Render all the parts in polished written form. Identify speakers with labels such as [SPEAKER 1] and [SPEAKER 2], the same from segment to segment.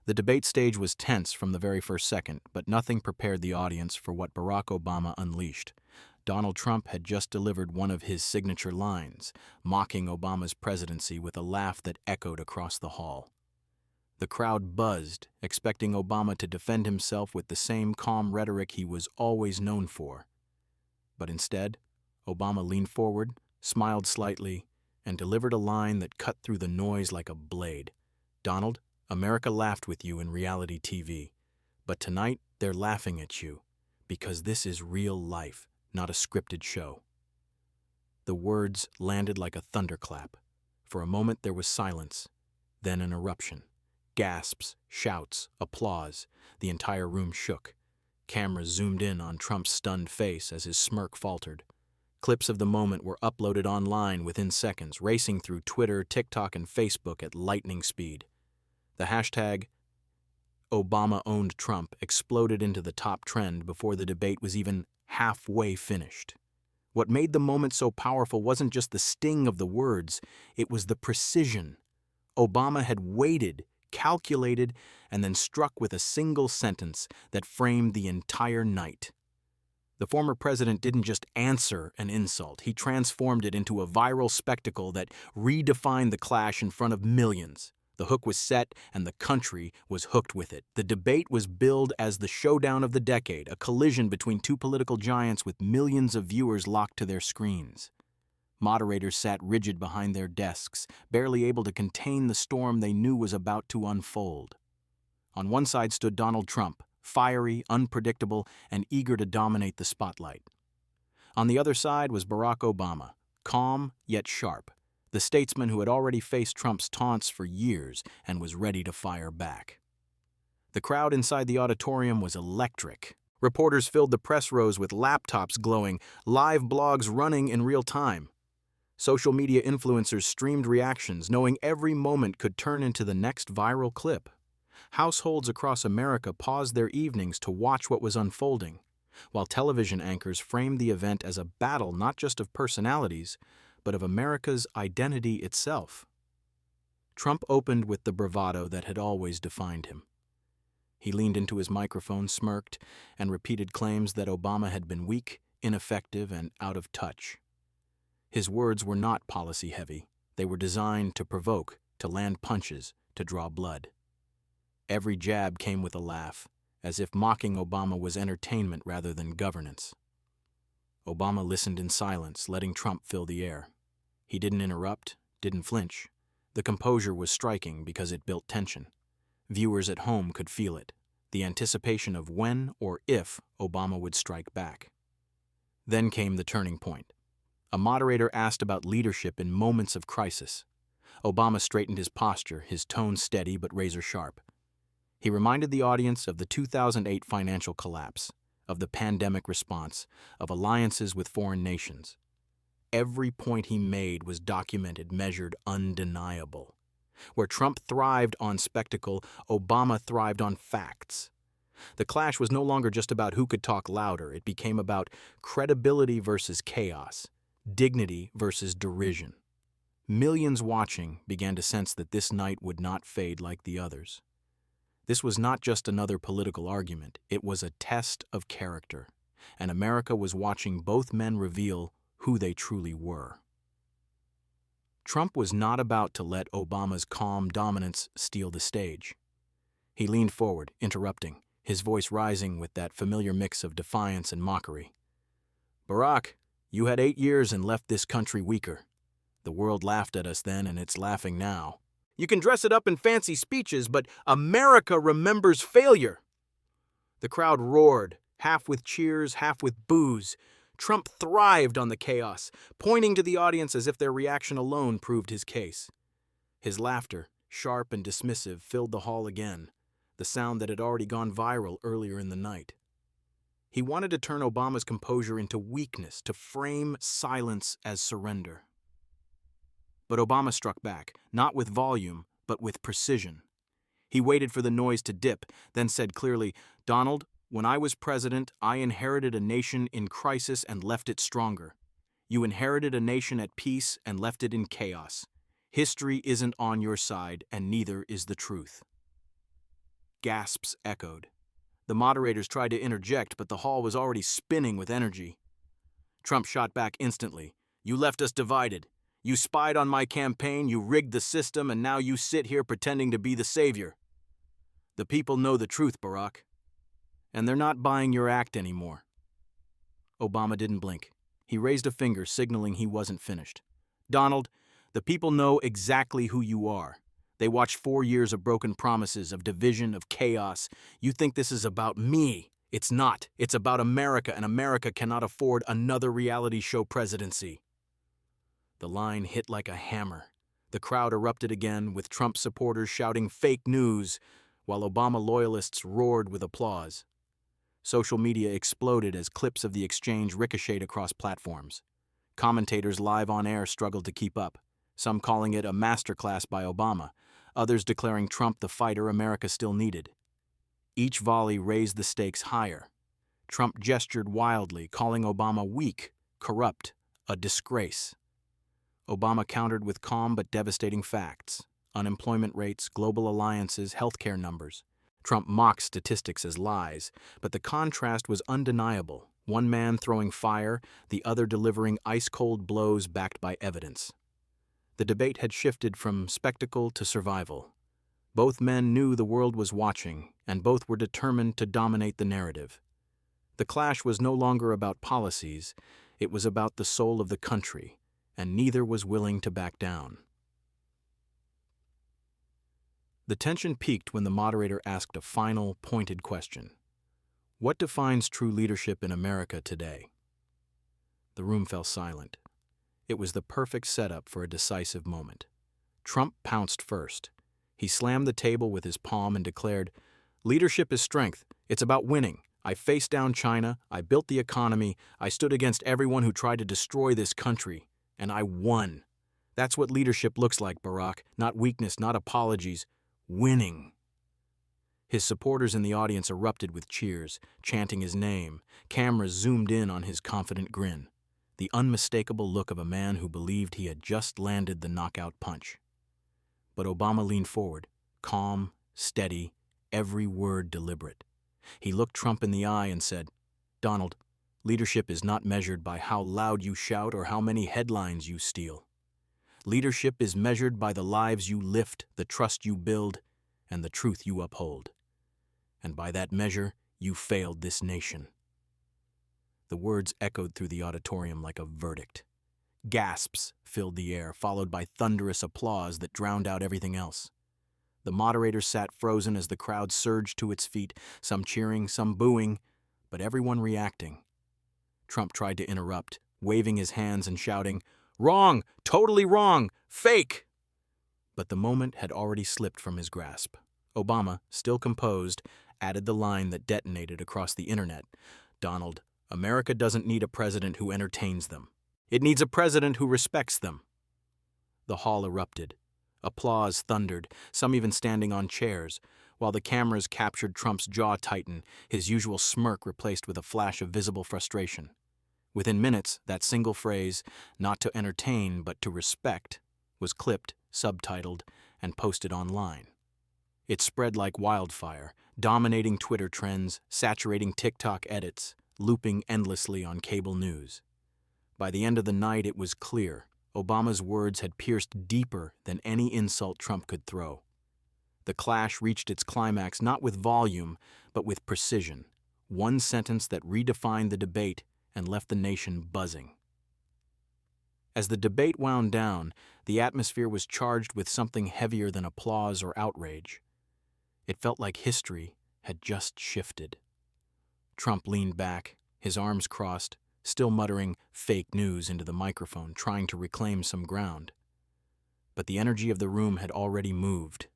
[SPEAKER 1] The debate stage was tense from the very first second, but nothing prepared the audience for what Barack Obama unleashed. Donald Trump had just delivered one of his signature lines, mocking Obama's presidency with a laugh that echoed across the hall. The crowd buzzed, expecting Obama to defend himself with the same calm rhetoric he was always known for. But instead, Obama leaned forward, smiled slightly, and delivered a line that cut through the noise like a blade. "Donald, America laughed with you in reality TV, but tonight they're laughing at you because this is real life, not a scripted show." The words landed like a thunderclap. For a moment there was silence, then an eruption. Gasps, shouts, applause. The entire room shook. Cameras zoomed in on Trump's stunned face as his smirk faltered. Clips of the moment were uploaded online within seconds, racing through Twitter, TikTok, and Facebook at lightning speed. The hashtag Obama owned Trump exploded into the top trend before the debate was even halfway finished. What made the moment so powerful wasn't just the sting of the words, it was the precision. Obama had waited, calculated, and then struck with a single sentence that framed the entire night. The former president didn't just answer an insult, he transformed it into a viral spectacle that redefined the clash in front of millions. The hook was set, and the country was hooked with it. The debate was billed as the showdown of the decade, a collision between two political giants with millions of viewers locked to their screens. Moderators sat rigid behind their desks, barely able to contain the storm they knew was about to unfold. On one side stood Donald Trump, fiery, unpredictable, and eager to dominate the spotlight. On the other side was Barack Obama, calm yet sharp, the statesman who had already faced Trump's taunts for years and was ready to fire back. The crowd inside the auditorium was electric. Reporters filled the press rows with laptops glowing, live blogs running in real time. Social media influencers streamed reactions, knowing every moment could turn into the next viral clip. Households across America paused their evenings to watch what was unfolding, while television anchors framed the event as a battle not just of personalities, but of America's identity itself. Trump opened with the bravado that had always defined him. He leaned into his microphone, smirked, and repeated claims that Obama had been weak, ineffective, and out of touch. His words were not policy-heavy. They were designed to provoke, to land punches, to draw blood. Every jab came with a laugh, as if mocking Obama was entertainment rather than governance. Obama listened in silence, letting Trump fill the air. He didn't interrupt, didn't flinch. The composure was striking because it built tension. Viewers at home could feel it, the anticipation of when or if Obama would strike back. Then came the turning point. A moderator asked about leadership in moments of crisis. Obama straightened his posture, his tone steady but razor-sharp. He reminded the audience of the 2008 financial collapse, of the pandemic response, of alliances with foreign nations. Every point he made was documented, measured, undeniable. Where Trump thrived on spectacle, Obama thrived on facts. The clash was no longer just about who could talk louder. It became about credibility versus chaos, dignity versus derision. Millions watching began to sense that this night would not fade like the others. This was not just another political argument. It was a test of character, and America was watching both men reveal who they truly were. Trump was not about to let Obama's calm dominance steal the stage. He leaned forward, interrupting, his voice rising with that familiar mix of defiance and mockery. "Barack, you had 8 years and left this country weaker. The world laughed at us then, and it's laughing now. You can dress it up in fancy speeches, but America remembers failure." The crowd roared, half with cheers, half with boos. Trump thrived on the chaos, pointing to the audience as if their reaction alone proved his case. His laughter, sharp and dismissive, filled the hall again, the sound that had already gone viral earlier in the night. He wanted to turn Obama's composure into weakness, to frame silence as surrender. But Obama struck back, not with volume, but with precision. He waited for the noise to dip, then said clearly, "Donald, when I was president, I inherited a nation in crisis and left it stronger. You inherited a nation at peace and left it in chaos. History isn't on your side, and neither is the truth." Gasps echoed. The moderators tried to interject, but the hall was already spinning with energy. Trump shot back instantly. "You left us divided. You spied on my campaign, you rigged the system, and now you sit here pretending to be the savior. The people know the truth, Barack. And they're not buying your act anymore." Obama didn't blink. He raised a finger, signaling he wasn't finished. "Donald, the people know exactly who you are. They watched 4 years of broken promises, of division, of chaos. You think this is about me. It's not. It's about America, and America cannot afford another reality show presidency." The line hit like a hammer. The crowd erupted again, with Trump supporters shouting "fake news," while Obama loyalists roared with applause. Social media exploded as clips of the exchange ricocheted across platforms. Commentators live on air struggled to keep up, some calling it a masterclass by Obama, others declaring Trump the fighter America still needed. Each volley raised the stakes higher. Trump gestured wildly, calling Obama weak, corrupt, a disgrace. Obama countered with calm but devastating facts: unemployment rates, global alliances, healthcare numbers. Trump mocked statistics as lies, but the contrast was undeniable. One man throwing fire, the other delivering ice-cold blows backed by evidence. The debate had shifted from spectacle to survival. Both men knew the world was watching, and both were determined to dominate the narrative. The clash was no longer about policies, it was about the soul of the country, and neither was willing to back down. The tension peaked when the moderator asked a final, pointed question. "What defines true leadership in America today?" The room fell silent. It was the perfect setup for a decisive moment. Trump pounced first. He slammed the table with his palm and declared, "Leadership is strength. It's about winning. I faced down China. I built the economy. I stood against everyone who tried to destroy this country. And I won. That's what leadership looks like, Barack. Not weakness, not apologies. Winning." His supporters in the audience erupted with cheers, chanting his name. Cameras zoomed in on his confident grin, the unmistakable look of a man who believed he had just landed the knockout punch. But Obama leaned forward, calm, steady, every word deliberate. He looked Trump in the eye and said, "Donald, leadership is not measured by how loud you shout or how many headlines you steal. Leadership is measured by the lives you lift, the trust you build, and the truth you uphold. And by that measure, you failed this nation." The words echoed through the auditorium like a verdict. Gasps filled the air, followed by thunderous applause that drowned out everything else. The moderator sat frozen as the crowd surged to its feet, some cheering, some booing, but everyone reacting. Trump tried to interrupt, waving his hands and shouting, "Wrong! Totally wrong! Fake!" But the moment had already slipped from his grasp. Obama, still composed, added the line that detonated across the internet. "Donald, America doesn't need a president who entertains them. It needs a president who respects them." The hall erupted. Applause thundered, some even standing on chairs, while the cameras captured Trump's jaw tighten, his usual smirk replaced with a flash of visible frustration. Within minutes, that single phrase, "not to entertain but to respect," was clipped, subtitled, and posted online. It spread like wildfire, dominating Twitter trends, saturating TikTok edits, looping endlessly on cable news. By the end of the night, it was clear Obama's words had pierced deeper than any insult Trump could throw. The clash reached its climax not with volume, but with precision. One sentence that redefined the debate and left the nation buzzing. As the debate wound down, the atmosphere was charged with something heavier than applause or outrage. It felt like history had just shifted. Trump leaned back, his arms crossed, still muttering "fake news" into the microphone, trying to reclaim some ground. But the energy of the room had already moved.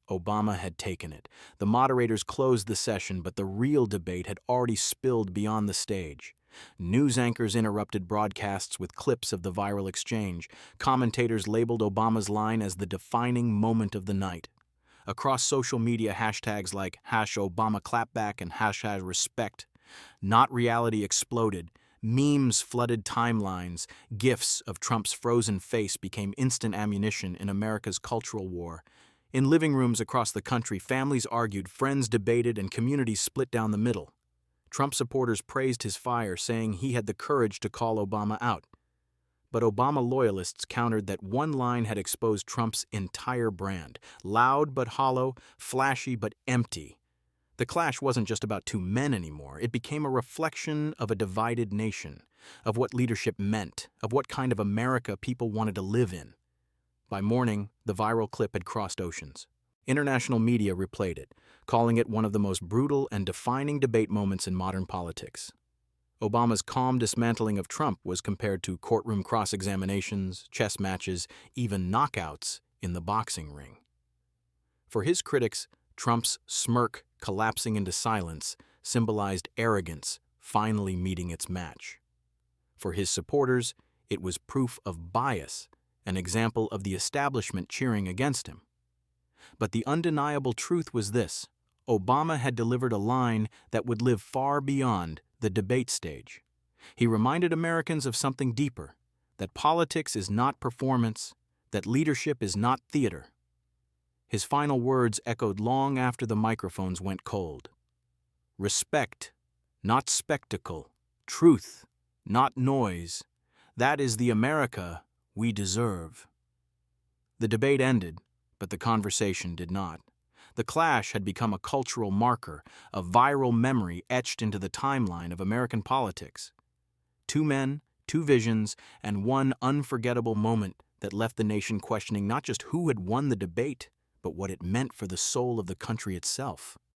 [SPEAKER 1] Obama had taken it. The moderators closed the session, but the real debate had already spilled beyond the stage. News anchors interrupted broadcasts with clips of the viral exchange. Commentators labeled Obama's line as the defining moment of the night. Across social media, hashtags like #ObamaClapback and #respect, not reality exploded. Memes flooded timelines. GIFs of Trump's frozen face became instant ammunition in America's cultural war. In living rooms across the country, families argued, friends debated, and communities split down the middle. Trump supporters praised his fire, saying he had the courage to call Obama out. But Obama loyalists countered that one line had exposed Trump's entire brand: loud but hollow, flashy but empty. The clash wasn't just about two men anymore. It became a reflection of a divided nation, of what leadership meant, of what kind of America people wanted to live in. By morning, the viral clip had crossed oceans. International media replayed it, calling it one of the most brutal and defining debate moments in modern politics. Obama's calm dismantling of Trump was compared to courtroom cross-examinations, chess matches, even knockouts in the boxing ring. For his critics, Trump's smirk collapsing into silence symbolized arrogance finally meeting its match. For his supporters, it was proof of bias, an example of the establishment cheering against him. But the undeniable truth was this: Obama had delivered a line that would live far beyond the debate stage. He reminded Americans of something deeper: that politics is not performance, that leadership is not theater. His final words echoed long after the microphones went cold. Respect, not spectacle. Truth, not noise. That is the America we deserve. The debate ended, but the conversation did not. The clash had become a cultural marker, a viral memory etched into the timeline of American politics. Two men, two visions, and one unforgettable moment that left the nation questioning not just who had won the debate, but what it meant for the soul of the country itself.